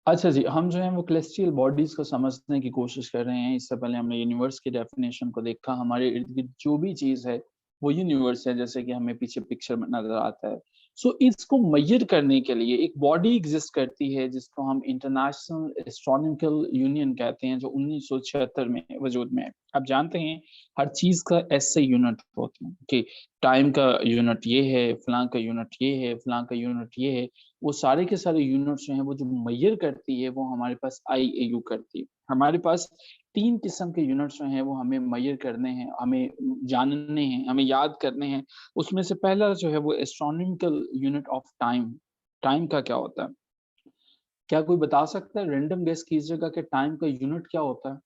अच्छा जी, हम जो है वो celestial बॉडीज को समझने की कोशिश कर रहे हैं। इससे पहले हमने यूनिवर्स की डेफिनेशन को देखा। हमारे इर्द गिर्द जो भी चीज है वो यूनिवर्स है, जैसे कि हमें पीछे पिक्चर में नजर आता है। सो इसको मेजर करने के लिए एक बॉडी एग्जिस्ट करती है जिसको हम इंटरनेशनल एस्ट्रोनॉमिकल यूनियन कहते हैं, जो 1976 में वजूद में है। आप जानते हैं हर चीज का ऐसे यूनिट होते हैं कि टाइम का यूनिट ये है, फलां का यूनिट ये है, फलां का यूनिट ये है। वो सारे के सारे यूनिट्स जो हैं वो जो मेजर करती है वो हमारे पास IAU करती है। हमारे पास 3 किस्म के यूनिट्स जो हैं वो हमें मेजर करने हैं, हमें जानने हैं, हमें याद करने हैं। उसमें से पहला जो है वो astronomical unit of time. Time का क्या होता है? क्या कोई बता सकता है? रैंडम गेस कीजिएगा कि टाइम का यूनिट क्या होता है?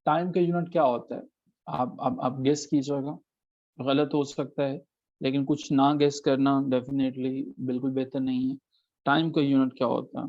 टाइम का यूनिट क्या होता है? आप गेस कीजिएगा। गलत हो सकता है, लेकिन कुछ ना गेस करना डेफिनेटली बिल्कुल बेहतर नहीं है। टाइम का यूनिट क्या होता है?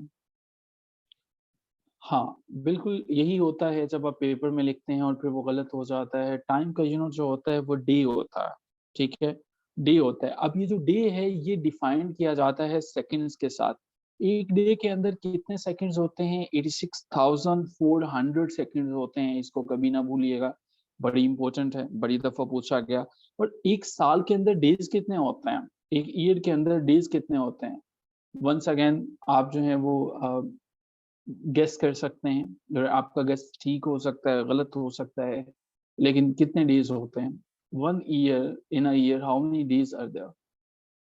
हाँ, बिल्कुल यही होता है जब आप पेपर में लिखते हैं और फिर वो गलत हो जाता है। टाइम का यूनिट जो होता है वो डे होता है, ठीक है? डे होता है। अब ये जो डे है ये डिफाइन किया जाता है सेकंड्स के साथ। एक डे के अंदर कितने सेकंड्स होते हैं? 86,400 सेकंड्स होते हैं, इसको कभी ना भूलिएगा। बड़ी इंपॉर्टेंट है, बड़ी दफ़ा पूछा गया। और एक साल के अंदर डेज़ कितने होते हैं? एक ईयर के अंदर डेज़ कितने होते हैं? वन्स अगेन आप जो है वो गेस कर सकते हैं। अगर आपका गेस ठीक हो सकता है, गलत हो सकता है, लेकिन कितने डेज़ होते हैं? 1 year, in a year how many days are there?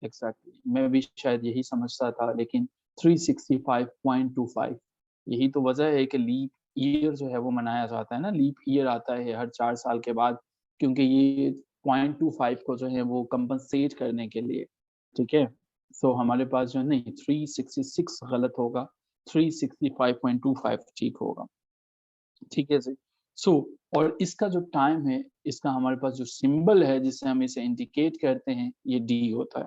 Exactly, मैं भी शायद यही समझता था, लेकिन 365.25। यही तो वजह है कि लीप ईयर जो है वो मनाया जाता है ना, लीप ईयर आता है हर 4 साल के बाद, क्योंकि ये 0.25 को जो है वो कंपनसेट करने के लिए, ठीक है? सो हमारे पास जो है नहीं, 366 गलत होगा, 365.25 ठीक होगा। ठीक है जी। सो और इसका जो टाइम है, इसका हमारे पास जो सिंबल है जिससे हम इसे इंडिकेट करते हैं, ये डी होता है।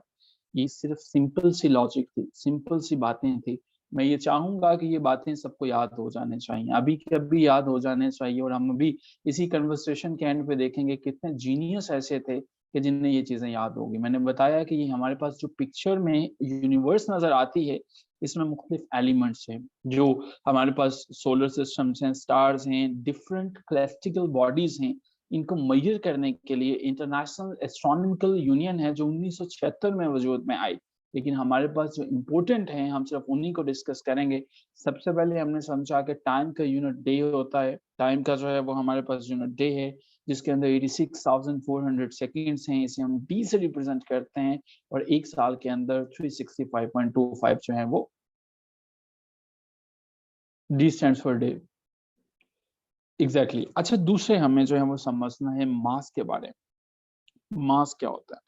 ये सिर्फ सिंपल सी लॉजिक थी, सिंपल सी बातें थी। मैं ये चाहूँगा कि ये बातें सबको याद हो जाने चाहिए, अभी के अभी याद हो जाने चाहिए। और हम अभी इसी कन्वर्सेशन के एंड पे देखेंगे कितने जीनियस ऐसे थे कि जिन्हें ये चीज़ें याद होगी। मैंने बताया कि ये हमारे पास जो पिक्चर में यूनिवर्स नज़र आती है, इसमें मुख्तलिफ एलिमेंट्स हैं, जो हमारे पास सोलर सिस्टम्स हैं, स्टार्स हैं, डिफरेंट celestial बॉडीज़ हैं। इनको मेजर करने के लिए इंटरनेशनल एस्ट्रोनॉमिकल यूनियन है जो 1976 में वजूद में आई। लेकिन हमारे पास जो इम्पोर्टेंट हैं, हम सिर्फ उन्हीं को डिस्कस करेंगे। सबसे पहले हमने समझा कि टाइम का यूनिट डे होता है। टाइम का जो है वो हमारे पास यूनिट डे है, जिसके अंदर 86,400 सेकंड्स हैं। इसे हम डी से रिप्रेजेंट करते हैं। और एक साल के अंदर 365.25 जो है वो D stands for day. Exactly exactly। अच्छा, दूसरे हमें जो है वो समझना है मास के बारे में। मास क्या होता है?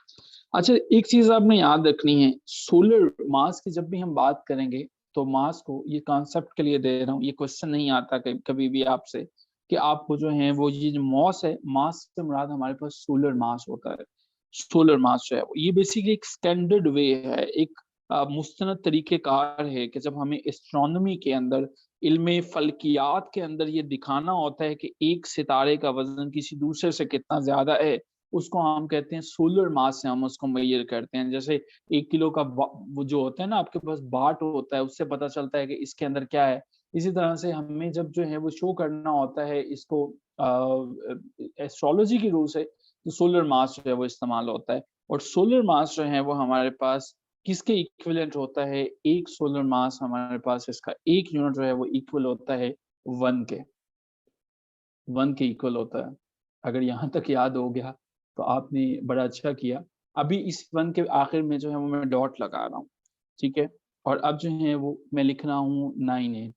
अच्छा, एक चीज आपने याद रखनी है, सोलर मास की जब भी हम बात करेंगे, तो मास को ये कॉन्सेप्ट के लिए दे रहा हूँ, ये क्वेश्चन नहीं आता कभी भी आपसे कि आपको जो है वो ये जो मास है, मास से मुराद हमारे पास सोलर मास होता है। सोलर मास जो है ये बेसिकली एक स्टैंडर्ड वे है, एक मुस्तनद तरीक़ेकार है कि जब हमें एस्ट्रोनॉमी के अंदर, इल्म फल्कियात के अंदर ये दिखाना होता है कि एक सितारे का वज़न किसी दूसरे से कितना ज़्यादा है, उसको हम कहते हैं सोलर मास से हम उसको मेजर करते हैं। जैसे 1 किलो का वो जो होता है ना, आपके पास बाट होता है, उससे पता चलता है कि इसके अंदर क्या है। इसी तरह से हमें जब जो है वो शो करना होता है इसको एस्ट्रोलॉजी की रूह से, तो सोलर मास जो है वो इस्तेमाल होता है। और सोलर मास जो है वो हमारे पास किसके इक्विवेलेंट होता है? एक सोलर मास हमारे पास, इसका एक यूनिट जो है वो इक्वल होता है 1 के। 1 के इक्वल होता है। अगर यहाँ तक याद हो गया तो आपने बड़ा अच्छा किया। अभी इस 1 के आखिर में जो है वो मैं डॉट लगा रहा हूँ, ठीक है? और अब जो है वो मैं लिख रहा हूँ 98,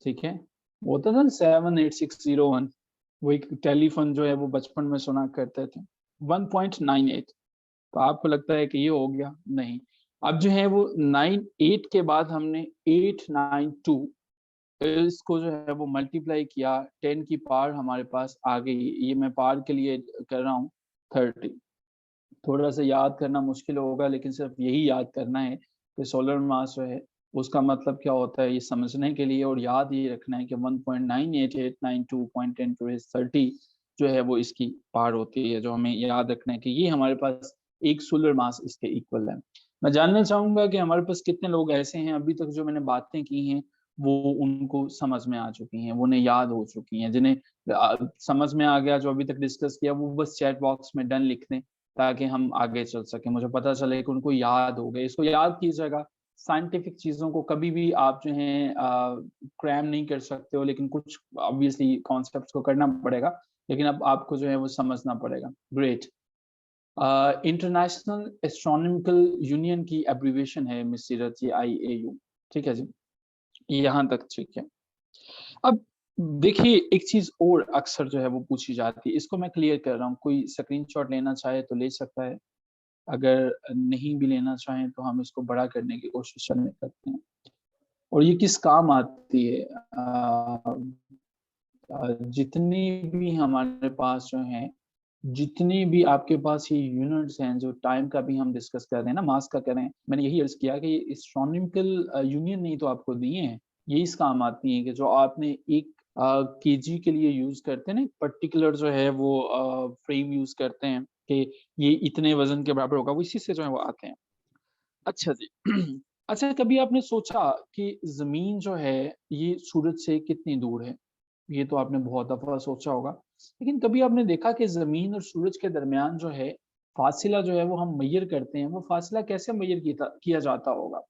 ठीक है? वो होता था ना 78601, वो एक टेलीफ़ोन जो है वो बचपन में सुना करते थे। 1.98। तो आपको लगता है कि ये हो गया? नहीं। अब जो है वो 98 के बाद हमने 892, इसको जो है वो मल्टीप्लाई किया, 10 की पावर हमारे पास आ गई। ये मैं पावर के लिए कर रहा हूँ 30। थोड़ा-सा याद करना मुश्किल होगा, लेकिन सिर्फ़ यही याद करना है कि सोलर मास जो है उसका मतलब क्या होता है, ये समझने के लिए। और याद ये रखना है कि 1.98892.10 इज़ 30 जो है वो इसकी पावर होती है, जो हमें याद रखना है कि ये हमारे पास एक सोलर मास इसके इक्वल है। मैं जानना चाहूँगा कि हमारे पास कितने लोग ऐसे हैं अभी तक जो मैंने बातें की हैं वो उनको समझ में आ चुकी हैं, वो उन्हें याद हो चुकी हैं। जिन्हें समझ में आ गया जो अभी तक डिस्कस किया, वो बस चैट बॉक्स में डन लिख दें ताकि हम आगे चल सकें। मुझे पता चले कि उनको याद हो गए। इसको याद कीजिएगा। साइंटिफिक चीज़ों को कभी भी आप जो हैं क्रैम नहीं कर सकते हो, लेकिन कुछ ऑब्वियसली कॉन्सेप्ट्स को करना पड़ेगा, लेकिन अब आपको जो है वो समझना पड़ेगा। ग्रेट। इंटरनेशनल एस्ट्रोनॉमिकल यूनियन की एब्रिविएशन है मिस सीरत जी, IAU। ठीक है जी, यहाँ तक ठीक है। अब देखिए, एक चीज़ और अक्सर जो है वो पूछी जाती है, इसको मैं क्लियर कर रहा हूँ। कोई स्क्रीनशॉट लेना चाहे तो ले सकता है, अगर नहीं भी लेना चाहें तो हम इसको बड़ा करने की कोशिश करने करते हैं। और ये किस काम आती है? जितनी भी हमारे पास जो हैं, जितनी भी आपके पास ये यूनिट्स हैं, जो टाइम का भी हम डिस्कस कर रहे हैं ना, मास का कर रहे हैं, मैंने यही अर्ज़ किया कि एस्ट्रोनॉमिकल यूनियन ने ही तो आपको दिए हैं। ये इस काम आती हैं कि जो आपने एक केजी के लिए यूज़ करते हैं ना, एक पर्टिकुलर जो है वो फ्रेम यूज़ करते हैं कि ये इतने वज़न के बराबर होगा, वो इसी से जो है वो आते हैं। अच्छा जी। अच्छा, कभी आपने सोचा कि ज़मीन जो है, ये सूरज से कितनी दूर है? ये तो आपने बहुत दफ़ा सोचा होगा। लेकिन कभी आपने देखा कि ज़मीन और सूरज के दरमियान जो है, फ़ासिला जो है वो हम मेज़र करते हैं, वो फ़ासिला कैसे मेज़र किया जाता होगा?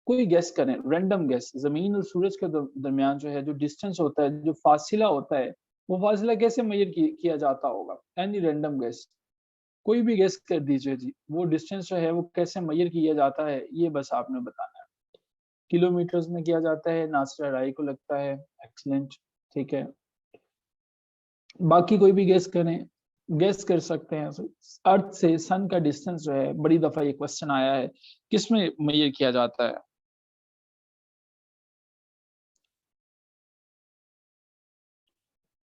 कोई गेस करें, रैंडम गेस। ज़मीन और सूरज के दरमियान जो है, जो डिस्टेंस होता है, जो फ़ासिला होता है, वो फ़ासिला कैसे मेज़र किया जाता होगा? Any random guess. कोई भी गेस कर दीजिए जी। वो डिस्टेंस जो है वो कैसे मेज़र किया जाता है, ये बस आपने बताना है। किलोमीटर्स में किया जाता है, नासिर राय को लगता है। एक्सीलेंट, ठीक है। बाकी कोई भी गेस करें, गेस कर सकते हैं। अर्थ से सन का डिस्टेंस जो है, बड़ी दफ़ा ये क्वेश्चन आया है, किसमें मेज़र किया जाता है?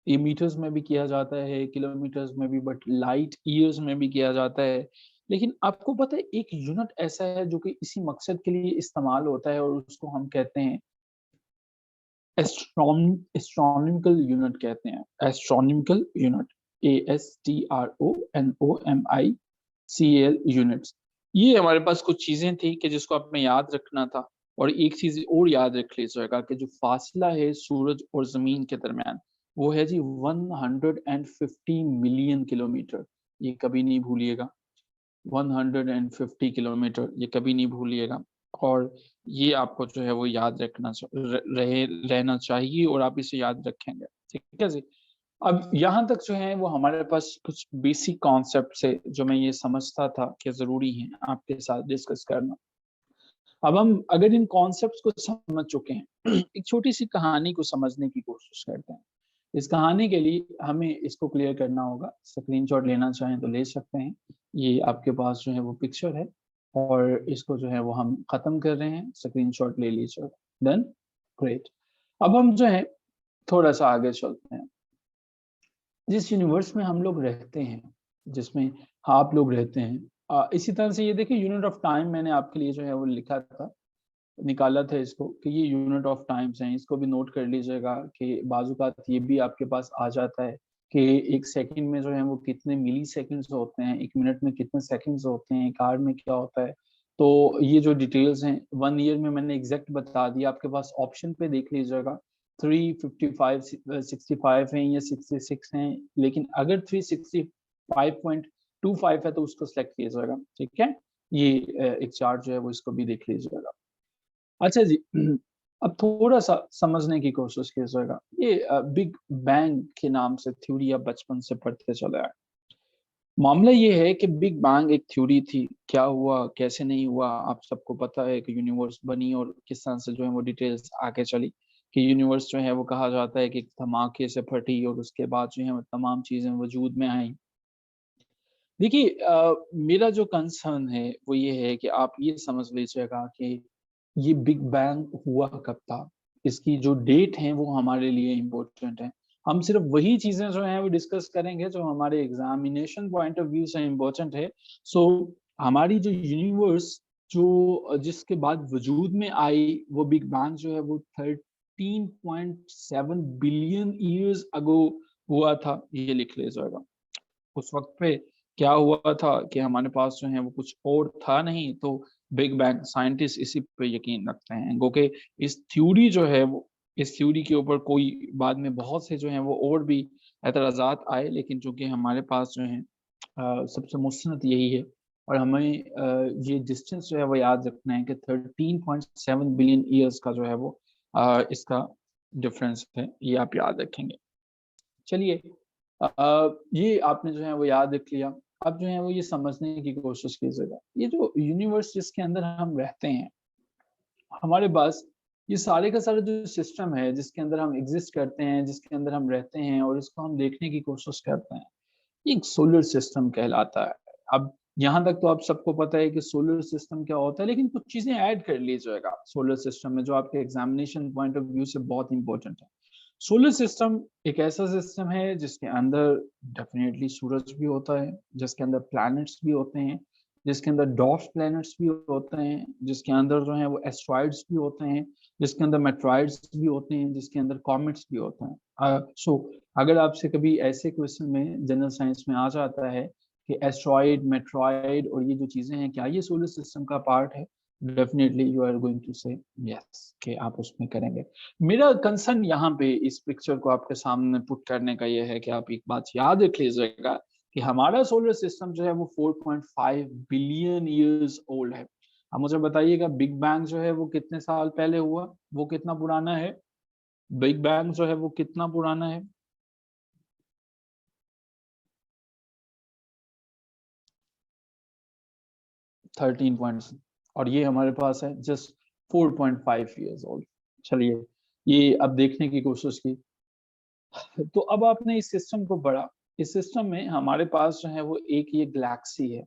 ये मीटर्स में भी किया जाता है, किलोमीटर्स में भी, बट लाइट ईयर्स में भी किया जाता है। लेकिन आपको पता है, एक यूनिट ऐसा है जो कि इसी मकसद के लिए इस्तेमाल होता है, और उसको हम कहते हैं एस्ट्रोनॉमिकल यूनिट कहते हैं। Astronomical unit, ASTRONOMICAL units. ये हमारे पास कुछ चीज़ें थी कि जिसको आपने याद रखना था। और एक चीज़ और याद रख लीजिएगा कि जो फ़ासला है सूरज और ज़मीन के दरमियान, वो है जी 150 मिलियन किलोमीटर। ये कभी नहीं भूलिएगा। 150 किलोमीटर, ये कभी नहीं भूलिएगा। और ये आपको जो है वो याद रखना रहना चाहिए, और आप इसे याद रखेंगे। ठीक है जी। अब यहाँ तक जो है वो हमारे पास कुछ बेसिक कॉन्सेप्ट है, जो मैं ये समझता था कि ज़रूरी है आपके साथ डिस्कस करना। अब हम अगर इन कॉन्सेप्ट्स को समझ चुके हैं, एक छोटी-सी कहानी को समझने की कोशिश करते हैं। इस कहानी के लिए हमें इसको क्लियर करना होगा। स्क्रीनशॉट लेना चाहें तो ले सकते हैं। ये आपके पास जो है वो पिक्चर है, और इसको जो है वो हम ख़त्म कर रहे हैं। स्क्रीनशॉट ले लीजिए। डन? ग्रेट। अब हम जो है थोड़ा-सा आगे चलते हैं। जिस यूनिवर्स में हम लोग रहते हैं, जिसमें आप लोग रहते हैं, इसी तरह से ये देखिए, यूनिट ऑफ टाइम मैंने आपके लिए जो है वो लिखा था, निकाला था इसको, कि ये यूनिट ऑफ टाइम्स हैं। इसको भी नोट कर लीजिएगा कि बाज़-औक़ात ये भी आपके पास आ जाता है कि 1 सेकंड में जो है वो कितने मिलीसेकंड्स होते हैं, 1 मिनट में कितने सेकंड्स होते हैं, 1 आवर में क्या होता है। तो ये जो डिटेल्स हैं, 1 ईयर में मैंने एग्ज़ैक्ट बता दिया। आपके पास ऑप्शन पे देख लीजिएगा, 355 65 हैं या 66 हैं, लेकिन अगर 365.25 है तो उसको सेलेक्ट कीजिएगा, ठीक है? ये एक चार्ट जो है वो, इसको भी देख लीजिएगा। अच्छा जी। अब थोड़ा-सा समझने की कोशिश कीजिएगा। ये बिग बैंग के नाम से थ्योरी आप बचपन से पढ़ते चले आए। मामला ये है कि बिग बैंग एक थ्योरी थी। क्या हुआ, कैसे नहीं हुआ, आप सबको पता है कि यूनिवर्स बनी और किस तरह से जो है वो डिटेल्स आगे चली, कि यूनिवर्स जो है वो कहा जाता है कि एक धमाके से फटी, और उसके बाद जो है वो तमाम चीज़ें वजूद में आईं। देखिए, मेरा जो कंसर्न है वो ये है कि आप ये समझ लीजिएगा कि ये बिग बैंग हुआ कब था? इसकी जो डेट है वो हमारे लिए इम्पोर्टेंट है। हम सिर्फ़ वही चीज़ें जो हैं वो डिस्कस करेंगे जो हमारे एग्ज़ामिनेशन पॉइंट ऑफ व्यू से इम्पोर्टेंट है। सो हमारी जो यूनिवर्स, जो जिसके बाद वजूद में आई, वो बिग बैंग जो है वो 13.7 बिलियन ईयर्स अगो हुआ था, ये लिख लीजिएगा। उस वक़्त पे क्या हुआ था कि हमारे पास जो है वो कुछ और था नहीं, तो बिग बैंग, साइंटिस्ट इसी पे यकीन रखते हैं, क्योंकि इस थ्योरी जो है वो, इस थ्योरी के ऊपर कोई बाद में बहुत से जो हैं वो और भी एतराज़ात आए, लेकिन चूँकि हमारे पास जो है सबसे मुस्नद यही है। और हमें ये डिस्टेंस जो है वो याद रखना है कि 13.7 बिलियन ईयर्स का जो है वो इसका डिफरेंस है, ये आप याद रखेंगे। चलिए, ये आपने जो है वो याद रख लिया। अब जो है वो ये समझने की कोशिश कीजिएगा, ये जो यूनिवर्स जिसके अंदर हम रहते हैं, हमारे पास ये सारे का सारा जो सिस्टम है जिसके अंदर हम एग्जिस्ट करते हैं, जिसके अंदर हम रहते हैं और इसको हम देखने की कोशिश करते हैं, ये एक सोलर सिस्टम कहलाता है। अब यहाँ तक तो आप सबको पता है कि सोलर सिस्टम क्या होता है, लेकिन कुछ चीजें ऐड कर लीजिएगा सोलर सिस्टम में जो आपके एग्जामिनेशन पॉइंट ऑफ व्यू से बहुत इंपॉर्टेंट है। सोलर सिस्टम एक ऐसा सिस्टम है जिसके अंदर डेफिनेटली सूरज भी होता है, जिसके अंदर प्लैनेट्स भी होते हैं, जिसके अंदर डॉर्फ प्लैनेट्स भी होते हैं, जिसके अंदर जो है वो एस्ट्रॉइड्स भी होते हैं, जिसके अंदर मेट्रॉइड्स भी होते हैं, जिसके अंदर कॉमेट्स भी होते हैं। सो अगर आपसे कभी ऐसे क्वेश्चन में जनरल साइंस में आ जाता है कि एस्ट्रॉइड, मेट्रॉइड और ये जो चीजें हैं क्या ये सोलर सिस्टम का पार्ट है, definitely you are going to say yes कि आप उसमें करेंगे। मेरा कंसर्न यहाँ पे इस पिक्चर को आपके सामने पुट करने का ये है कि आप एक बात याद रख लीजिएगा कि हमारा सोलर सिस्टम जो है वो 4.5 बिलियन ईयर्स ओल्ड है। अब मुझे बताइएगा बिग बैंग जो है वो कितने साल पहले हुआ, वो कितना पुराना है? बिग बैंग जो है वो कितना पुराना है? 13 पॉइंट्स, और ये हमारे पास है जस्ट 4.5 ईयर्स ओल्ड। चलिए, ये अब देखने की कोशिश की, तो अब आपने इस सिस्टम को पढ़ा। इस सिस्टम में हमारे पास जो है वो एक ये गैलेक्सी है,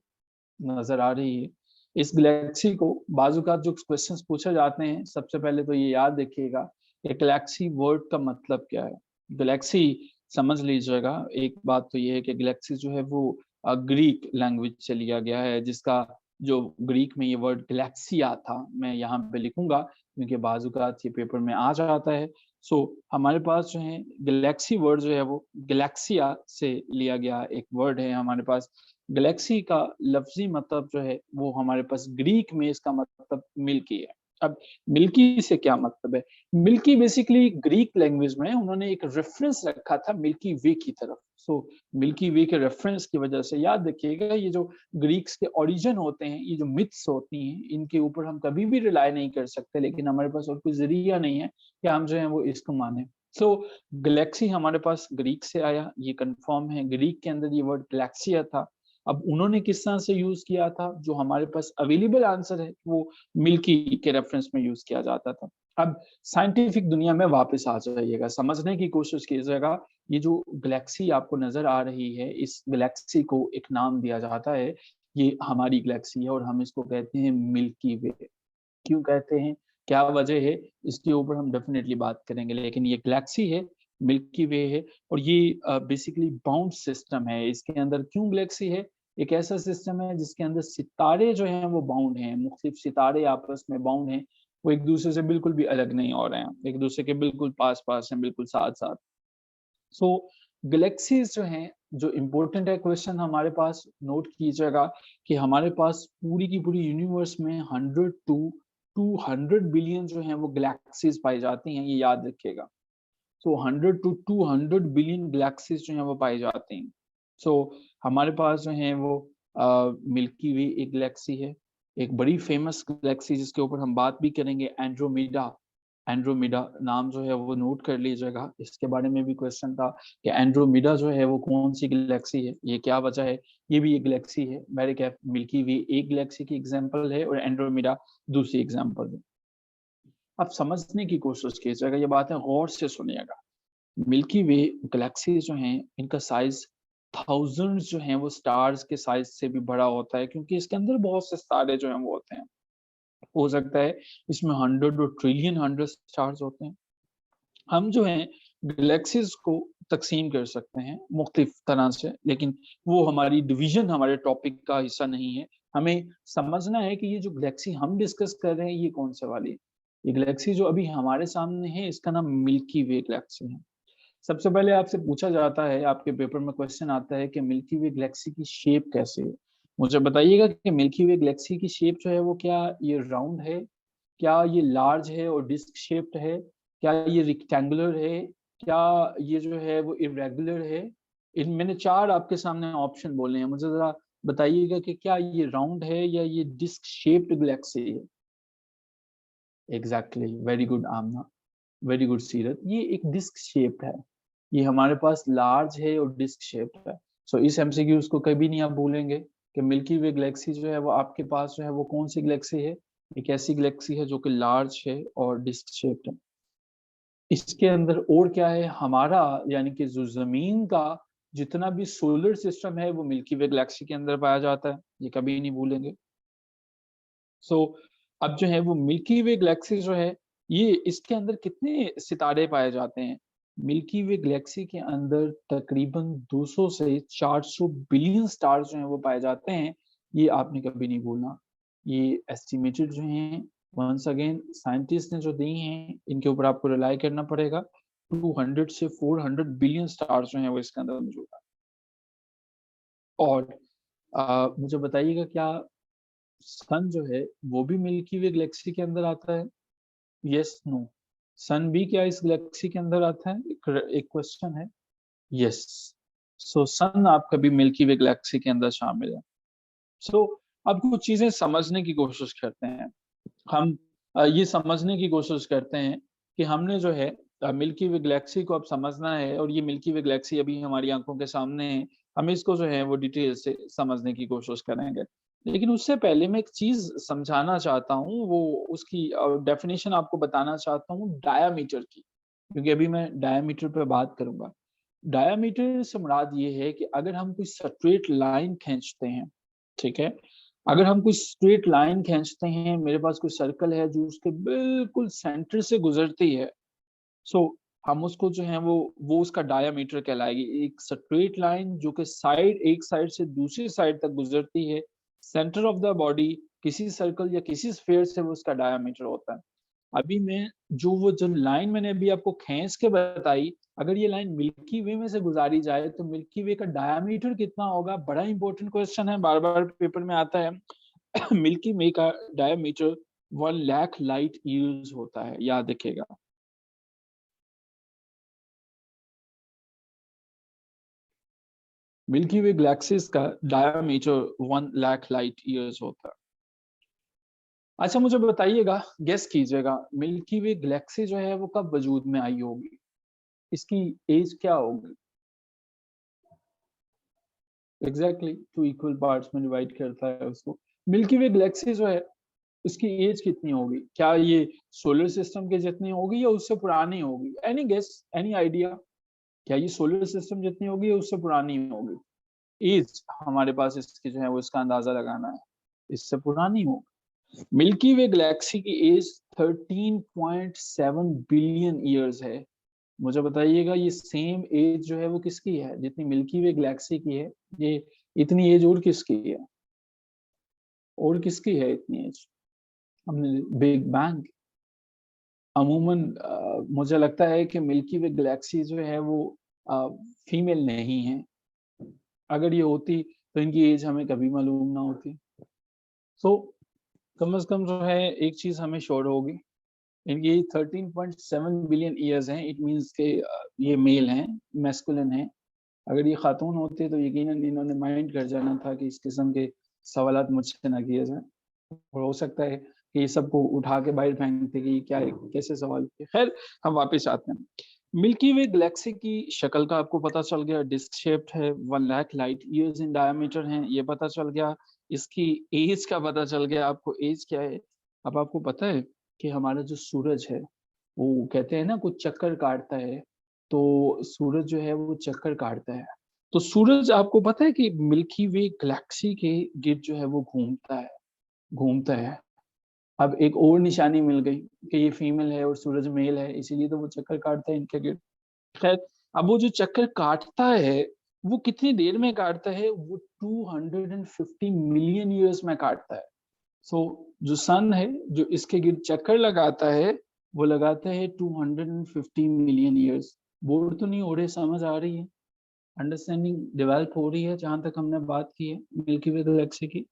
नजर आ रही है। इस गैलेक्सी को बाजूकात जो क्वेश्चंस पूछे जाते हैं, सबसे पहले तो ये याद रखिएगा कि गैलेक्सी वर्ड का मतलब क्या है। गैलेक्सी समझ लीजिएगा, एक बात तो ये है कि गैलेक्सी जो है वो ग्रीक लैंग्वेज से लिया गया है, जिसका जो ग्रीक में ये वर्ड गैलेक्सिया था, मैं यहाँ पे लिखूंगा क्योंकि बाजूकात ये पेपर में आ जाता है। सो हमारे पास जो है गैलेक्सी वर्ड जो है वो गैलेक्सिया से लिया गया एक वर्ड है हमारे पास। गैलेक्सी का लफ्जी मतलब जो है वो हमारे पास ग्रीक में इसका मतलब मिल्की है। अब मिल्की से क्या मतलब है? मिल्की बेसिकली ग्रीक लैंग्वेज में उन्होंने एक रेफरेंस रखा था मिल्की वे की तरफ। सो मिल्की वे के रेफरेंस की वजह से याद रखिएगा, ये जो ग्रीक्स के ओरिजिन होते हैं, ये जो मिथ्स होती हैं, इनके ऊपर हम कभी भी रिलाई नहीं कर सकते, लेकिन हमारे पास और कोई जरिया नहीं है कि हम जो है वो इसको माने। सो गैलेक्सी हमारे पास ग्रीक से आया, ये कंफर्म है। ग्रीक के अंदर ये वर्ड गैलेक्सिया था। अब उन्होंने किस तरह से यूज किया था, जो हमारे पास अवेलेबल आंसर है वो मिल्की के रेफरेंस में यूज किया जाता था। अब साइंटिफिक दुनिया में वापस आ जाइएगा, समझने की कोशिश कीजिएगा। ये जो गैलेक्सी आपको नजर आ रही है, इस गैलेक्सी को एक नाम दिया जाता है। ये हमारी गैलेक्सी है और हम इसको कहते हैं मिल्की वे। क्यों कहते हैं, क्या वजह है, इसके ऊपर हम डेफिनेटली बात करेंगे, लेकिन ये गैलेक्सी है, मिल्की वे है। और ये बेसिकली बाउंड सिस्टम है। इसके अंदर क्यों गैलेक्सी है? एक ऐसा सिस्टम है जिसके अंदर सितारे जो हैं वो बाउंड हैं, मुख्तलिफ सितारे आपस में बाउंड हैं, वो एक दूसरे से बिल्कुल भी अलग नहीं हो रहे हैं, एक दूसरे के बिल्कुल पास पास हैं, बिल्कुल साथ साथ। सो गैलेक्सीज जो हैं, जो इम्पोर्टेंट है क्वेश्चन हमारे पास नोट कीजिएगा कि हमारे पास पूरी की पूरी यूनिवर्स में 100 टू 200 बिलियन जो हैं वो गैलेक्सीज पाई जाती हैं, ये याद रखिएगा। सो 100 टू 200 बिलियन गैलेक्सीज जो हैं वो पाई जाती हैं। सो हमारे पास जो है वो मिल्की वे एक गैलेक्सी है। एक बड़ी फेमस गैलेक्सी जिसके ऊपर हम बात भी करेंगे, एंड्रोमेडा। एंड्रोमेडा नाम जो है वो नोट कर लीजिएगा, इसके बारे में भी क्वेश्चन था कि एंड्रोमेडा जो है वो कौन सी गैलेक्सी है, ये क्या वजह है। ये भी एक गैलेक्सी है, मेरे क्या मिल्की वे एक गैलेक्सी की एग्जांपल है और एंड्रोमेडा दूसरी एग्जांपल है। अब समझने की कोशिश कीजिएगा, ये बातें गौर से सुनिएगा। मिल्की वे गैलेक्सी जो हैं, इनका साइज थाउजेंड्स जो हैं वो स्टार्स के साइज से भी बड़ा होता है, क्योंकि इसके अंदर बहुत से तारे जो हैं वो होते हैं। हो सकता है इसमें 100 और ट्रिलियन 100 स्टार्स होते हैं। हम जो हैं गैलेक्सीज को तकसीम कर सकते हैं मुख्तलिफ तरह से, लेकिन वो हमारी डिवीजन हमारे टॉपिक का हिस्सा नहीं है। हमें समझना है कि ये जो गैलेक्सी हम डिस्कस कर रहे हैं ये कौन से वाली है। ये गैलेक्सी जो अभी हमारे सामने है, इसका नाम मिल्की वे गैलेक्सी है। सबसे पहले आपसे पूछा जाता है, आपके पेपर में क्वेश्चन आता है कि मिल्की वे गैलेक्सी की शेप कैसे है। मुझे बताइएगा कि मिल्की वे गैलेक्सी की शेप जो है वो क्या ये राउंड है, क्या ये लार्ज है और डिस्क शेप्ड है, क्या ये रेक्टेंगुलर है, क्या ये जो है वो इरेगुलर है? इन मैंने चार आपके सामने ऑप्शन बोले हैं, मुझे जरा बताइएगा कि क्या ये राउंड है या ये डिस्क शेप्ड गैलेक्सी है? एग्जैक्टली, वेरी गुड आमना, वेरी गुड सीरत, ये एक डिस्क शेप्ड है। ये हमारे पास लार्ज है और डिस्क शेप्ड है। सो इस एमसीक्यूज को कभी नहीं आप भूलेंगे कि मिल्की वे गैलेक्सी जो है वो आपके पास जो है वो कौन सी गैलेक्सी है? एक ऐसी गैलेक्सी है जो कि लार्ज है और डिस्क शेप्ड है। इसके अंदर और क्या है? हमारा यानी कि जो जमीन का जितना भी सोलर सिस्टम है वो मिल्की वे गैलेक्सी के अंदर पाया जाता है, ये कभी नहीं भूलेंगे। सो अब जो है वो मिल्की वे गैलेक्सी जो है, ये इसके अंदर कितने सितारे पाए जाते हैं? मिल्की वे गैलेक्सी के अंदर तकरीबन 200 से 400 बिलियन स्टार जो हैं वो पाए जाते हैं। ये आपने कभी नहीं भूलना। ये एस्टिमेटेड जो हैं, वंस अगेन साइंटिस्ट ने जो दी हैं, इनके ऊपर आपको रिलाई करना पड़ेगा। 200 से 400 बिलियन स्टार जो हैं वो इसके अंदर मौजूद है। और मुझे बताइएगा क्या सन जो है वो भी मिल्की वे गैलेक्सी के अंदर आता है? Yes, no? सन भी क्या इस गैलेक्सी के अंदर आता है? एक क्वेश्चन है। यस। सो सन आपका भी मिल्की वे गैलेक्सी के अंदर शामिल है। सो अब कुछ चीजें समझने की कोशिश करते हैं हम। ये समझने की कोशिश करते हैं कि हमने जो है मिल्की वे गैलेक्सी को अब समझना है, और ये मिल्की वे गैलेक्सी अभी हमारी आंखों के सामने है। हम इसको जो है वो डिटेल से समझने की कोशिश करेंगे। लेकिन उससे पहले मैं एक चीज समझाना चाहता हूँ, वो उसकी डेफिनेशन आपको बताना चाहता हूँ डायामीटर की, क्योंकि अभी मैं डायामीटर पे बात करूंगा। डायामीटर से मुराद ये है कि अगर हम कोई स्ट्रेट लाइन खींचते हैं, ठीक है, अगर हम कोई स्ट्रेट लाइन खींचते हैं, मेरे पास कोई सर्कल है जो उसके बिल्कुल सेंटर से गुजरती है, सो हम उसको जो है वो उसका डायामीटर कहलाएगी। एक स्ट्रेट लाइन जो कि साइड एक साइड से दूसरी साइड तक गुजरती है, सेंटर ऑफ द बॉडी किसी सर्कल या किसी स्फीयर से, वो उसका डायामीटर होता है। अभी मैं जो लाइन मैंने अभी आपको खींच के बताई, अगर ये लाइन मिल्की वे में से गुजारी जाए तो मिल्की वे का डायामीटर कितना होगा? बड़ा इंपॉर्टेंट क्वेश्चन है, बार बार पेपर में आता है। मिल्की वे का डायमीटर 1 लाख लाइट ईयर्स होता है, याद रखिएगा। मिल्की वे गैलेक्सीज का डायमीटर 1 लाख लाइट ईयर्स होता है। अच्छा मुझे बताइएगा, गेस कीजिएगा, मिल्की वे गैलेक्सी जो है वो कब वजूद में आई होगी? इसकी एज क्या होगी? एग्जैक्टली, टू इक्वल पार्ट्स में डिवाइड करता है उसको। मिल्की वे गैलेक्सी जो है उसकी एज कितनी होगी? क्या ये सोलर सिस्टम के जितनी होगी या उससे पुरानी होगी? Any guess, any idea? क्या ये सोलर सिस्टम जितनी होगी या उससे पुरानी होगी? एज हमारे पास इसकी जो है वो इसका अंदाजा लगाना है, इससे पुरानी होगी। मिल्की वे गैलेक्सी की एज 13.7 बिलियन ईयर्स है। मुझे बताइएगा ये सेम एज जो है वो किसकी है जितनी मिल्की वे गैलेक्सी की है? ये इतनी एज और किसकी है? और किसकी है इतनी एज? हमने बिग बैंग। अमूमन मुझे लगता है कि मिल्की वे गैलेक्सी जो है वो फीमेल नहीं है। अगर ये होती तो इनकी एज हमें कभी मालूम ना होती। सो कम से कम जो है एक चीज हमें श्योर होगी, इनकी 13.7 बिलियन ईयर्स हैं। इट मीन्स के ये मेल हैं, मैस्कुलिन हैं। अगर ये खातून होते तो यकीनन इन्होंने माइंड कर जाना था कि इस किस्म के सवालात मुझसे ना किए जाएं, और हो सकता है कि ये सबको उठा के बाहर फेंकते कि क्या है, कैसे सवाल किए। खैर, हम वापस आते हैं। मिल्की वे गैलेक्सी की शक्ल का आपको पता चल गया, डिस्क शेप्ड है, 1 lakh light years in diameter है, ये पता चल गया। इसकी एज का पता चल गया आपको, एज क्या है। अब आपको पता है कि हमारा जो सूरज है, वो कहते हैं ना कुछ चक्कर काटता है, तो सूरज जो है वो चक्कर काटता है। तो सूरज आपको पता है कि मिल्की वे गैलेक्सी के गिर्द जो है वो घूमता है, घूमता है। अब एक और निशानी मिल गई कि ये फीमेल है और सूरज मेल है, इसीलिए तो वो चक्कर काटता है इनके गिर्द। खैर, अब वो जो चक्कर काटता है वो कितनी देर में काटता है? वो 250 मिलियन ईयर्स में काटता है। सो जो सन है जो इसके गिर्द चक्कर लगाता है, वो लगाता है 250 मिलियन ईयर्स। बोर तो नहीं हो रहे? समझ आ रही है? अंडरस्टैंडिंग डेवलप हो रही है जहां तक हमने बात की है मिल्की वे गैलेक्सी की।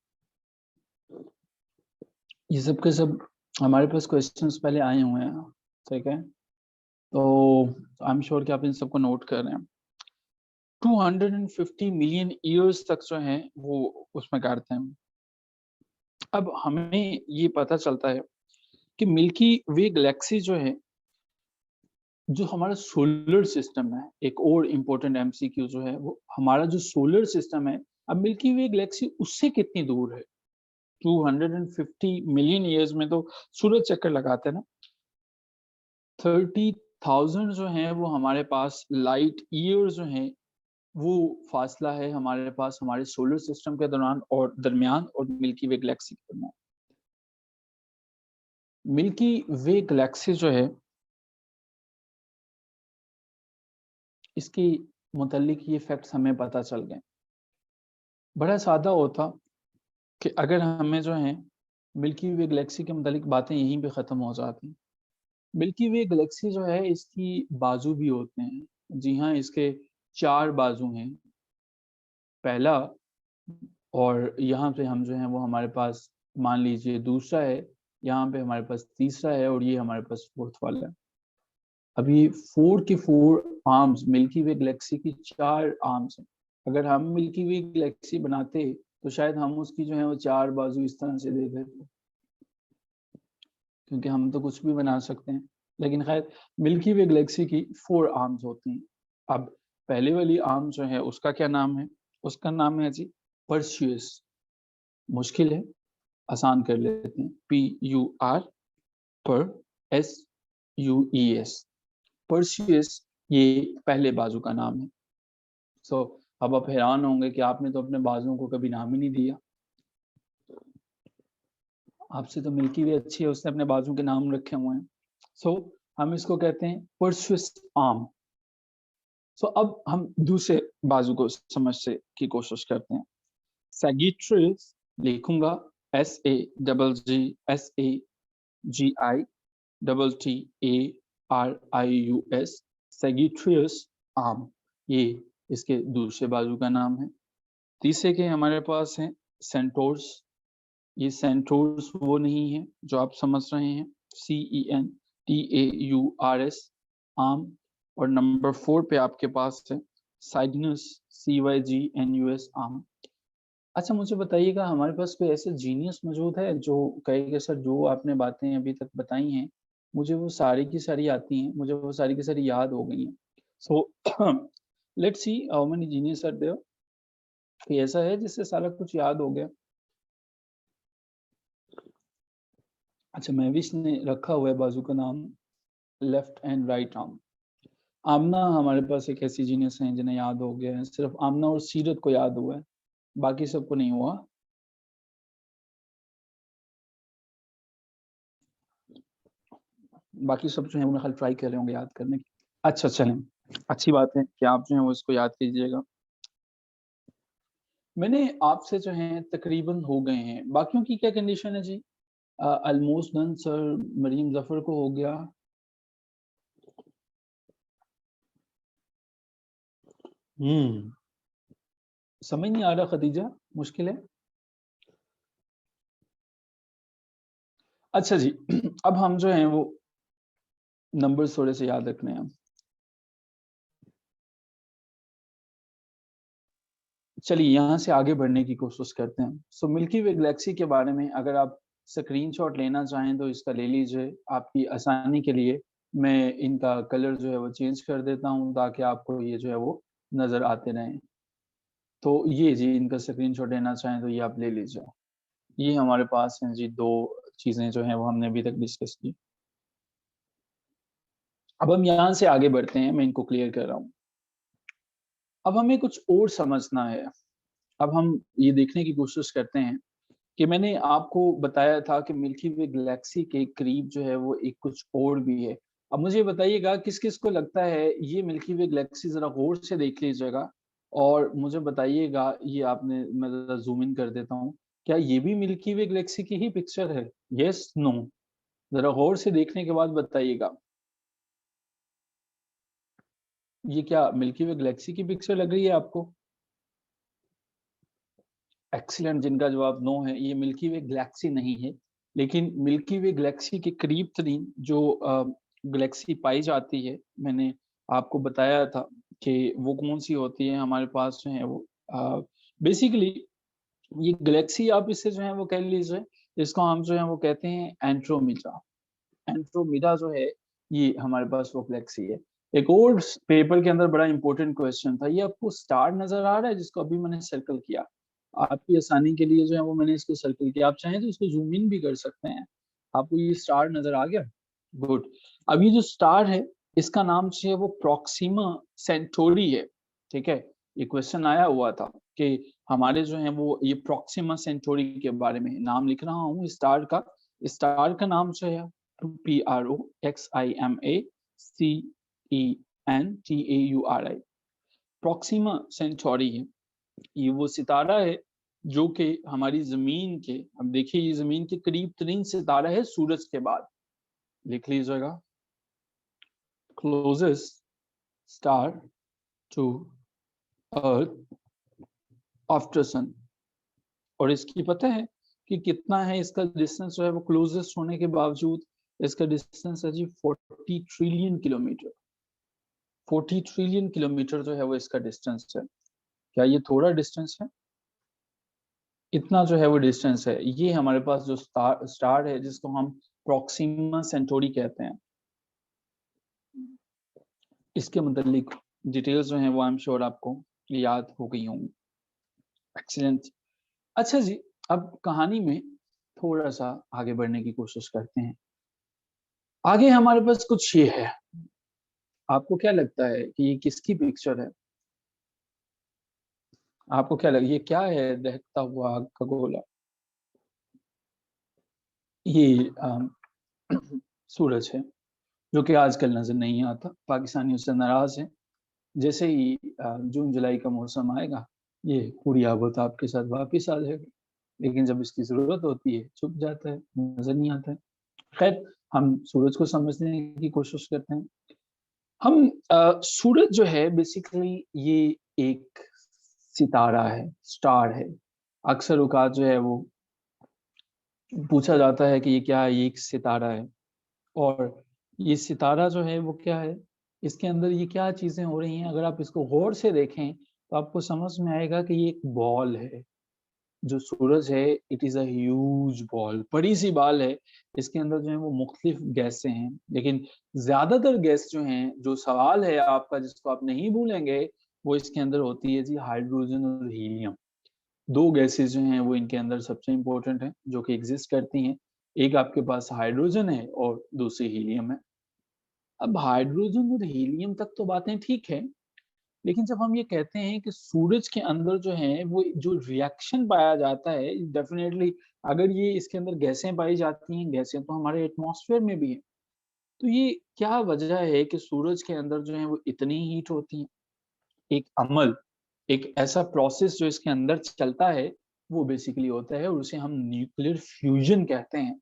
ये सब के सब हमारे पास क्वेश्चंस पहले आए हुए हैं, ठीक है, तो आई एम श्योर कि आप इन सबको नोट कर रहे हैं। 250 मिलियन ईयर्स तक जो है वो उसमें काटते हैं। अब हमें ये पता चलता है कि मिल्की वे गैलेक्सी जो है, जो हमारा सोलर सिस्टम है, एक और इम्पोर्टेंट एमसीक्यू जो है वो हमारा जो सोलर सिस्टम है, अब मिल्की वे गैलेक्सी उससे कितनी दूर है। 250 मिलियन ईयर्स में तो सूरज चक्कर लगाते हैं ना। 30,000 जो है वो हमारे पास लाइट ईयर जो है वो फासला है हमारे पास हमारे सोलर सिस्टम के दौरान और दरमियान और मिल्की वे गैलेक्सी के दरमियान। मिल्की वे गैलेक्सी जो है इसकी मुतल्लिक ये फैक्ट्स हमें पता चल गए। बड़ा सादा होता कि अगर हमें जो है मिल्की वे गैलेक्सी के मुतालिक बातें यहीं पे ख़त्म हो जाती। मिल्की वे गैलेक्सी जो है इसकी बाजू भी होते हैं। जी हाँ, इसके 4 बाजू हैं। पहला, और यहाँ पे हम जो है वो हमारे पास मान लीजिए दूसरा है, यहाँ पे हमारे पास तीसरा है और ये हमारे पास फोर्थ वाला है। अब ये 4 के 4 आर्म्स, मिल्की वे गैलेक्सी की 4 आर्म्स हैं। अगर हम मिल्की वे गैलेक्सी बनाते तो शायद हम उसकी जो है वो 4 बाजू इस तरह से दे देते, क्योंकि हम तो कुछ भी बना सकते हैं। लेकिन खैर मिल्की वे गैलेक्सी की 4 आर्म्स होती हैं। अब पहले वाली आर्म जो है उसका क्या नाम है? उसका नाम है जी परसियस। मुश्किल है, आसान कर लेते हैं। PUR पर SUES, परसियस, ये पहले बाजू का नाम है। सो अब आप हैरान होंगे कि आपने तो अपने बाजुओं को कभी नाम ही नहीं दिया। आपसे तो मिल्की वे अच्छी है, उसने अपने बाजू के नाम रखे हुए हैं। सो हम इसको कहते हैं परसियस आर्म। सो अब हम दूसरे बाजू को समझने की कोशिश करते हैं। सैगिट्रियस लिखूंगा SAGGITTARIUS, सैगिट्रियस आर्म, ये इसके दूसरे बाजू का नाम है। तीसरे के हमारे पास है सेंटोर्स। ये सेंटोर्स वो नहीं है जो आप समझ रहे हैं, CENTAURS आर्म। और नंबर 4 पे आपके पास है साइगनस, CYGNUS आर्म। अच्छा मुझे बताइएगा, हमारे पास कोई ऐसे जीनियस मौजूद है जो कहेगा सर जो आपने बातें अभी तक बताई हैं मुझे वो सारी की सारी आती हैं, मुझे वो सारी की सारी याद हो गई हैं। So let's see how many genius are there. कोई ऐसा है जिससे सारा कुछ याद हो गया? अच्छा, महविश ने रखा हुआ है बाजू का नाम लेफ्ट एंड राइट आर्म। आमना हमारे पास एक ऐसी जीनियस है जिन्हें याद हो गया है, सिर्फ आमना और सीरत को याद हुआ है, बाकी सबको नहीं हुआ। बाकी सब जो है वो खाली ट्राई कर रहे होंगे याद करने की। अच्छा चलें, अच्छी बात है कि आप जो है वो इसको याद कीजिएगा। मैंने आपसे जो है तकरीबन हो गए हैं, बाकियों की क्या कंडीशन है जी? Almost done sir, Mariam Zafar को हो गया। समझ नहीं आ रहा खदीजा, मुश्किल है। अच्छा जी अब हम जो हैं वो नंबर थोड़े से याद रखने हैं। चलिए यहाँ से आगे बढ़ने की कोशिश करते हैं। सो मिल्की वे गैलेक्सी के बारे में अगर आप स्क्रीनशॉट लेना चाहें तो इसका ले लीजिए। आपकी आसानी के लिए मैं इनका कलर जो है वो चेंज कर देता हूँ ताकि आपको ये जो है वो नज़र आते रहें। तो ये जी इनका स्क्रीनशॉट लेना चाहें तो ये आप ले लीजिए। ये हमारे पास हैं जी 2 चीज़ें जो हैं वो हमने अभी तक डिस्कस की। अब हम यहाँ से आगे बढ़ते हैं, मैं इनको क्लियर कर रहा हूँ। अब हमें कुछ और समझना है। अब हम ये देखने की कोशिश करते हैं कि मैंने आपको बताया था कि मिल्की वे गैलेक्सी के करीब जो है वो एक कुछ और भी है। अब मुझे बताइएगा किस-किस को लगता है ये मिल्की वे गैलेक्सी ज़रा गौर से देख लीजिएगा और मुझे बताइएगा, ये आपने मैं ज़रा ज़ूम इन कर देता हूँ। क्या ये भी मिल्की वे गैलेक्सी की ही पिक्चर है? Yes, no? ज़रा गौर से देखने के बाद बताइएगा। ये क्या मिल्की वे गैलेक्सी की पिक्चर लग रही है आपको? एक्सीलेंट, जिनका जवाब नो है, ये मिल्की वे गैलेक्सी नहीं है, लेकिन मिल्की वे गैलेक्सी के करीब तरीन जो गैलेक्सी पाई जाती है, मैंने आपको बताया था कि वो कौन-सी होती है हमारे पास जो है वो बेसिकली ये गैलेक्सी आप इससे जो है वो कह लीजिए, इसको हम जो है वो कहते हैं एंड्रोमेडा। एंड्रोमेडा जो है, ये हमारे पास वो गैलेक्सी है। एक और पेपर के अंदर बड़ा इंपॉर्टेंट क्वेश्चन था, ये आपको स्टार नज़र आ रहा है जिसको अभी मैंने सर्कल किया? आपकी आसानी के लिए जो है वो मैंने इसको सर्कल किया, आप चाहें तो इसको ज़ूम इन भी कर सकते हैं। आपको ये स्टार नज़र आ गया? गुड। अब ये जो स्टार है, इसका नाम जो है वो प्रॉक्सिमा सेंटोरी है, ठीक है? ये क्वेश्चन आया हुआ था कि हमारे जो हैं वो ये प्रॉक्सिमा सेंटोरी के बारे में नाम लिख रहा हूँ स्टार का। स्टार का नाम जो है PROXIMACENTAURI प्रॉक्सिमा सेंटोरी है। ये वो सितारा है जो कि हमारी ज़मीन के, अब देखिए ये ज़मीन के करीब तरीन सितारा है सूरज के बाद। लिख लीजिएगा, closest star to earth after sun. और इसकी पता है कि कितना है इसका डिस्टेंस जो है वो क्लोजेस्ट होने के बावजूद, इसका डिस्टेंस है जी 40 ट्रिलियन किलोमीटर। 40 ट्रिलियन किलोमीटर जो है वो इसका डिस्टेंस है। क्या ये थोड़ा डिस्टेंस है? इतना जो है वो डिस्टेंस है। ये हमारे पास जो स्टार है जिसको हम प्रॉक्सिमा सेंटोरी कहते हैं। इसके मुतालिक डिटेल्स जो हैं वो आई एम श्योर आपको याद हो गई होंगी। एक्सीलेंट। अच्छा जी, अब कहानी में थोड़ा-सा आगे बढ़ने की कोशिश करते हैं। आगे हमारे पास कुछ ये है, आपको क्या लगता है कि ये किसकी पिक्चर है? आपको क्या लग ये क्या है दहकता हुआ खगोला? ये सूरज है, जो कि आजकल नज़र नहीं आता। पाकिस्तानी उससे नाराज़ हैं। जैसे ही जून-जुलाई का मौसम आएगा, ये पूरी आबोताब के साथ वापिस आ जाएगा। लेकिन जब इसकी ज़रूरत होती है, छुप जाता है, नज़र नहीं आता है। खैर, हम सूरज को समझने की कोशिश करते हैं। हम सूरज जो है बेसिकली ये एक सितारा है, स्टार है। अक्सर औक़ात जो है वो पूछा जाता है कि ये क्या है? ये एक सितारा है और ये सितारा जो है वो क्या है? इसके अंदर ये क्या चीज़ें हो रही हैं? अगर आप इसको गौर से देखें, तो आपको समझ में आएगा कि ये एक बॉल है। जो सूरज है, it is a huge ball, बड़ी-सी बॉल है। इसके अंदर जो है वो मुख्तलिफ गैसें हैं, लेकिन ज़्यादातर गैस जो हैं, जो सवाल है आपका जिसको आप नहीं भूलेंगे, वो इसके अंदर होती है जी हाइड्रोजन और हीलियम। 2 गैसेज़ जो हैं वो इनके अंदर सबसे इम्पोर्टेंट हैं, जो कि एक्ज़िस्ट करती हैं। एक आपके पास हाइड्रोजन है और दूसरी हीलियम है। अब हाइड्रोजन और हीलियम तक तो बातें ठीक है, लेकिन जब हम ये कहते हैं कि सूरज के अंदर जो है वो जो रिएक्शन पाया जाता है, डेफ़िनेटली अगर ये इसके अंदर गैसें पाई जाती हैं, गैसें तो हमारे एटमॉस्फेयर में भी हैं। तो ये क्या वजह है कि सूरज के अंदर जो है वो इतनी हीट होती है? एक अमल, एक ऐसा प्रोसेस जो इसके अंदर चलता है, वो बेसिकली होता है और उसे हम न्यूक्लियर फ्यूज़न कहते हैं।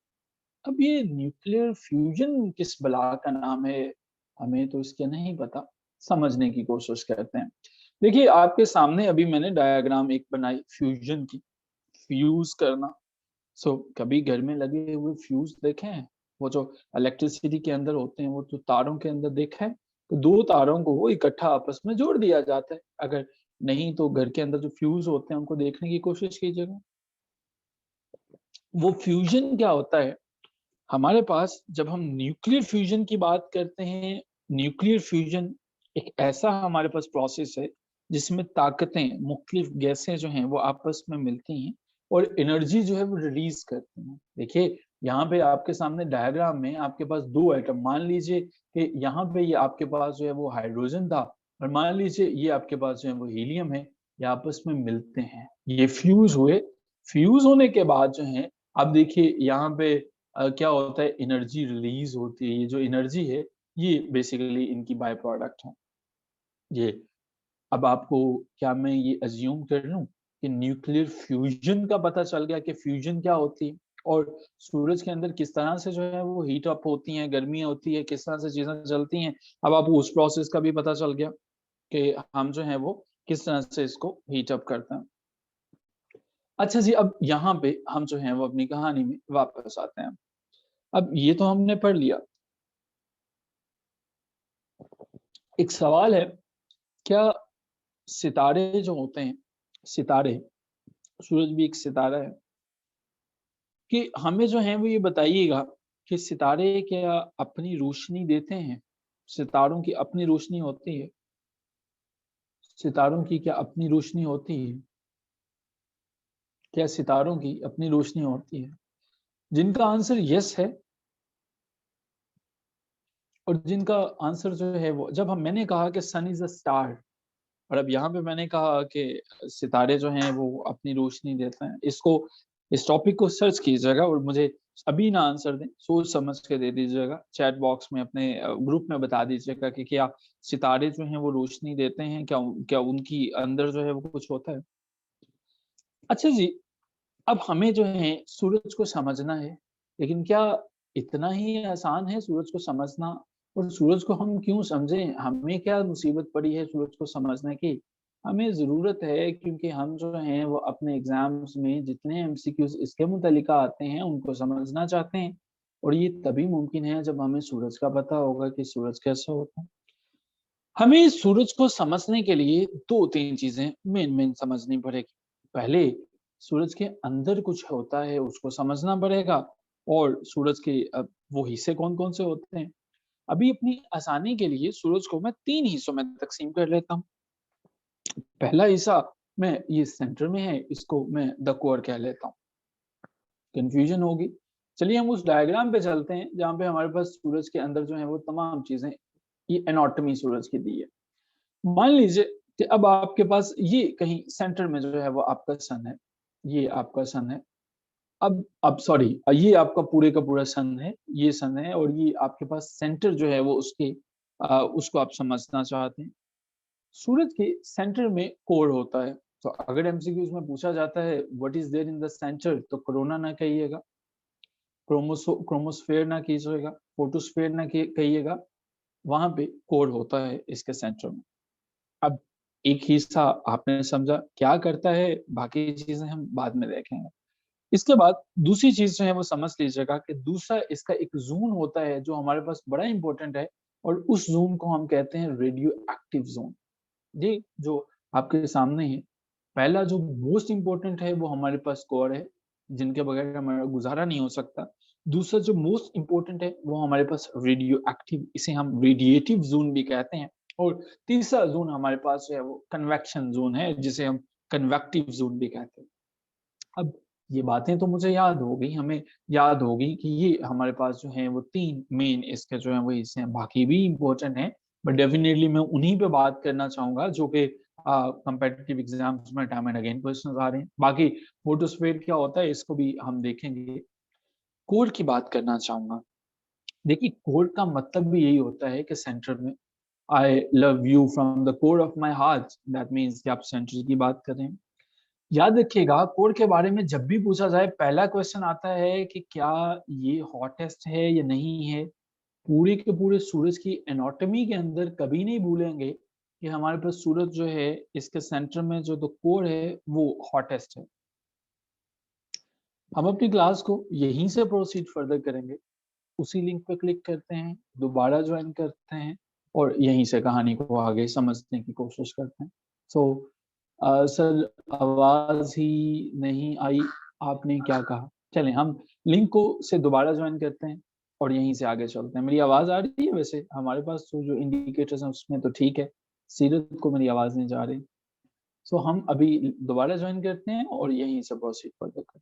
अब ये न्यूक्लियर फ्यूज़न किस बला का नाम है, हमें तो इसका नहीं पता, समझने की कोशिश करते हैं। देखिए, आपके सामने अभी मैंने डायग्राम एक बनाई फ्यूज़न की, फ्यूज़ करना। कभी घर में लगे हुए फ्यूज़ देखे हैं? वो जो इलेक्ट्रिसिटी के अंदर होते हैं, वो जो तारों के अंदर देखा है? तो 2 तारों को इकट्ठा आपस में जोड़ दिया जाता है। अगर नहीं तो घर के अंदर जो फ्यूज़ होते हैं, उनको देखने की कोशिश कीजिएगा। वो फ्यूज़न क्या होता है? हमारे पास जब हम न्यूक्लियर फ्यूजन की बात करते हैं, न्यूक्लियर फ्यूजन एक ऐसा हमारे पास प्रोसेस है, जिसमें ताकतें, मुख्तलिफ गैसें जो हैं, वो आपस में मिलती हैं और एनर्जी जो है वो रिलीज़ करती हैं। देखिए, यहाँ पे आपके सामने डायग्राम में आपके पास 2 एटम मान लीजिए कि यहाँ पे ये आपके पास जो है वो हाइड्रोजन था और मान लीजिए ये आपके पास जो है वो हीलियम है, ये आपस में मिलते हैं। ये फ्यूज़ हुए, फ्यूज़ होने के बाद जो है, अब देखिए यहाँ पे क्या होता है एनर्जी रिलीज़ होती है, ये जो एनर्जी है, ये बेसिकली इनकी बाय प्रोडक्ट है। ये अब आपको क्या मैं ये अज़्यूम कर लूँ कि न्यूक्लियर फ्यूज़न का पता चल गया कि फ्यूज़न क्या होती है और सूरज के अंदर किस तरह से जो है वो हीट अप होती हैं, गर्मी होती है, किस तरह से चीज़ें चलती हैं। अब आपको उस प्रोसेस का भी पता चल गया। कि हम जो है वो किस तरह से इसको हीट अप करते हैं। अच्छा जी, अब यहाँ पे हम जो हैं वो अपनी कहानी में वापस आते हैं। अब ये तो हमने पढ़ लिया। एक सवाल है, क्या सितारे जो होते हैं, सितारे, सूरज भी एक सितारा है, कि हमें जो है वो ये बताइएगा कि सितारे क्या अपनी रोशनी देते हैं? सितारों की अपनी रोशनी होती है? सितारों की क्या अपनी रोशनी होती है? क्या सितारों की अपनी रोशनी होती है? जिनका आंसर यस है और जिनका आंसर जो है वो, जब हम मैंने कहा कि सन इज़ अ स्टार, और अब यहाँ पे मैंने कहा कि सितारे जो हैं वो अपनी रोशनी देते हैं। इस टॉपिक को सर्च कीजिएगा और मुझे अभी ना आंसर दें, सोच समझ के दे दीजिएगा। चैट बॉक्स में अपने ग्रुप में बता दीजिएगा कि क्या सितारे जो हैं वो रोशनी देते हैं? क्या उनकी अंदर जो है वो कुछ होता है? अच्छा जी, अब हमें जो है सूरज को समझना है, लेकिन क्या इतना ही आसान है सूरज को समझना? और सूरज को हम क्यों समझें? हमें क्या मुसीबत पड़ी है सूरज को समझने की? हमें ज़रूरत है, क्योंकि हम जो हैं वो अपने एग्ज़ाम्स में जितने एमसीक्यूज़ इसके मुतल्लिक़ आते हैं उनको समझना चाहते हैं, और ये तभी मुमकिन है जब हमें सूरज का पता होगा कि सूरज कैसा होता है। हमें सूरज को समझने के लिए 2-3 चीज़ें मेन समझनी पड़ेगी। पहले सूरज के अंदर कुछ होता है उसको समझना पड़ेगा, और सूरज के वो हिस्से कौन-कौन से होते हैं। अभी अपनी आसानी के लिए सूरज को मैं 3 हिस्सों में तक़सीम कर लेता हूँ। पहला हिस्सा मैं ये सेंटर में है, इसको मैं द कोर कह लेता हूँ। कन्फ्यूज़न होगी। चलिए हम उस डायग्राम पे चलते हैं जहाँ पे हमारे पास सूरज के अंदर जो है वो तमाम चीज़ें, ये एनाटॉमी सूरज की दी है। मान लीजिए कि अब आपके पास ये कहीं सेंटर में जो है वो आपका सन है, ये आपका सन है। अब सॉरी, ये आपका पूरे का पूरा सन है, ये सन है, और ये आपके पास सेंटर जो है वो उसको आप समझना चाहते हैं। सूरज के सेंटर में कोर होता है, तो अगर एमसीक्यूज़ में पूछा जाता है what is there in the centre, तो कोरोना ना कहिएगा, क्रोमोस्फेयर ना कीजिएगा, फोटोस्फेयर ना कहिएगा, वहाँ पे कोर होता है इसके सेंटर में। अब एक हिस्सा आपने समझा क्या करता है, बाकी चीज़ें हम बाद में देखेंगे। इसके बाद दूसरी चीज़ जो है वो समझ लीजिएगा कि दूसरा इसका एक ज़ोन होता है जो हमारे पास बड़ा इम्पोर्टेंट है, और उस ज़ोन को हम कहते हैं रेडियो एक्टिव ज़ोन। ये जो आपके सामने है, पहला जो मोस्ट इम्पोर्टेंट है वो हमारे पास कोर है, जिनके बगैर हमारा गुज़ारा नहीं हो सकता। दूसरा जो मोस्ट इम्पोर्टेंट है वो हमारे पास रेडियो एक्टिव, इसे हम रेडिएटिव ज़ोन भी कहते हैं। और तीसरा ज़ोन हमारे पास जो है वो कन्वेक्शन ज़ोन है, जिसे हम कन्वेक्टिव ज़ोन भी कहते हैं। अब ये बातें तो मुझे याद हो गई, हमें याद होगी कि ये हमारे पास जो है वो 3 मेन इसके जो है वो हिस्से हैं, बाकी भी इम्पोर्टेंट हैं, बट डेफिनिटली मैं उन्हीं पे बात करना चाहूँगा जो कि कॉम्पिटिटिव एग्ज़ाम्स में टाइम एंड अगेन क्वेश्चंस आ रहे हैं। बाकी फोटोस्फीयर क्या होता है इसको भी हम देखेंगे। कोर की बात करना चाहूँगा। देखिए, कोर का मतलब भी यही होता है कि सेंटर में I love you from the core of my heart, that means कि आप सेंटर की बात कर रहे हैं। याद रखिएगा, कोर के बारे में जब भी पूछा जाए पहला क्वेश्चन आता है कि क्या ये हॉटेस्ट है या नहीं है। पूरे के पूरे सूरज की एनाटॉमी के अंदर कभी नहीं भूलेंगे कि हमारे पास सूरज जो है इसके सेंटर में जो द कोर है वो हॉटेस्ट है। हम अपनी क्लास को यहीं से प्रोसीड फर्दर करेंगे। उसी लिंक पे क्लिक करते हैं, दोबारा ज्वाइन करते हैं, और यहीं से कहानी को आगे समझने की कोशिश करते हैं। सो सर, आवाज़ ही नहीं आई, आपने क्या कहा? चलें हम लिंक को से दोबारा जॉइन करते हैं और यहीं से आगे चलते हैं। मेरी आवाज़ आ रही है वैसे? हमारे पास तो जो इंडिकेटर्स हैं उसमें तो ठीक है, सीरत को मेरी आवाज़ नहीं जा रही। सो हम अभी दोबारा जॉइन करते हैं और यहीं से प्रोसीड फर्दर करते हैं।